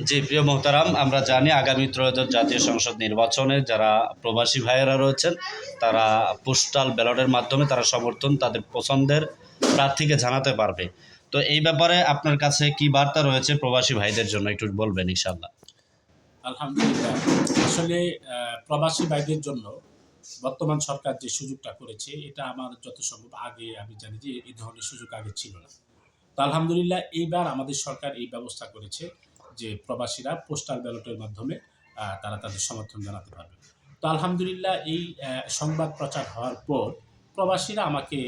জি প্রিয় মোহতারাম, আমরা জানি আগামী ত্রয়োদশ জাতীয় সংসদ নির্বাচনে যারা প্রবাসী ভাইয়েরা রয়েছেন তারা পোস্টাল ব্যালটের মাধ্যমে তারা সমর্থন তাদের পছন্দের প্রার্থীকে জানাতে পারবে। তো এই ব্যাপারে আপনার কাছে কি বার্তা রয়েছে প্রবাসী ভাইদের জন্য একটু বলবেন ইনশাআল্লাহ। আলহামদুলিল্লাহ, আসলে প্রবাসী ভাইদের জন্য বর্তমান সরকার যে সুযোগটা করেছে এটা আমার যত সম্ভব আগে আমি জানি যে এই ধরনের সুযোগ আগে ছিল না। তো আলহামদুলিল্লাহ এইবার আমাদের সরকার এই ব্যবস্থা করেছে যে প্রবাসীরা পোস্টাল ব্যালটের মাধ্যমে তারা তাদের সমর্থন জানাতে পারবে। তো আলহামদুলিল্লাহ এই সংবাদ প্রচার হওয়ার পর প্রবাসীরা আমাকে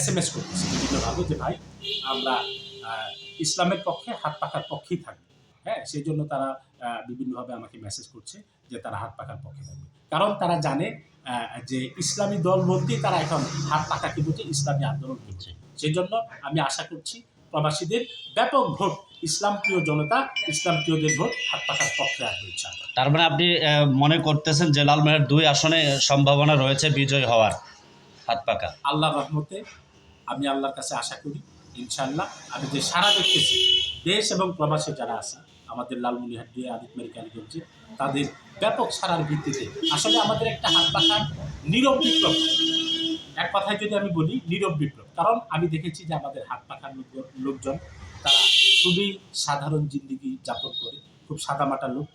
SMS করতেছে বিভিন্নভাবে যে ভাই আমরা ইসলামের পক্ষে হাত পাখার পক্ষেই থাকবো। হ্যাঁ, সেই জন্য তারা বিভিন্নভাবে আমাকে মেসেজ করছে যে তারা হাত পাখার পক্ষে থাকবে, কারণ তারা জানে যে ইসলামী দল বলতেই তারা এখন হাত পাখাকে বুঝে ইসলামী আন্দোলন করছে। সেই জন্য আমি আশা করছি প্রবাসীদের ব্যাপক ভোট, ইসলাম প্রিয় জনতা, ইসলাম প্রিয়দের ভোট হাত পাখার পক্ষে আসবে ইনশাআল্লাহ। তার মানে আপনি মনে করতেছেন যে লালমনিরহাট 2 আসনে সম্ভাবনা রয়েছে বিজয় হওয়ার হাত পাকা? আল্লাহর রহমতে আমি আল্লাহর কাছে আশা করি ইনশাআল্লাহ। আমি যে সারা দেখতেছি দেশ এবং প্রবাসে যারা আছে আমাদের লালমনিরহাট দিয়ে আদিতমারি কালীগঞ্জে, তাদের ব্যাপক সারার ভিত্তিতে আসলে আমাদের একটা হাত পাখার নীরব বিপ্লব, এক কথায় যদি আমি বলি নীরব বিপ্লব। কারণ আমি দেখেছি যে আমাদের হাত পাখার লোকজন তারা খুবই সাধারণ জিন্দিগি যাপন করে, খুব সাদামাটা লোক,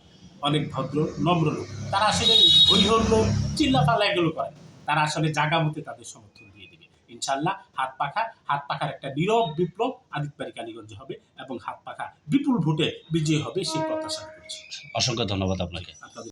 অনেক ভদ্র নম্র লোক। তারা আসলে হরিহর লোক চিল্লাপাল্লা এগুলো করে, তারা আসলে জাগা মতে তাদের সমর্থন দিয়ে দেবে ইনশাআল্লাহ। হাত পাখার একটা নীরব বিপ্লব আদিতবাড়ি কালীগঞ্জে হবে এবং হাত পাখা বিপুল ভোটে বিজয়ী হবে সেই প্রত্যাশা করছি। অসংখ্য ধন্যবাদ আপনাকে। আপনাদের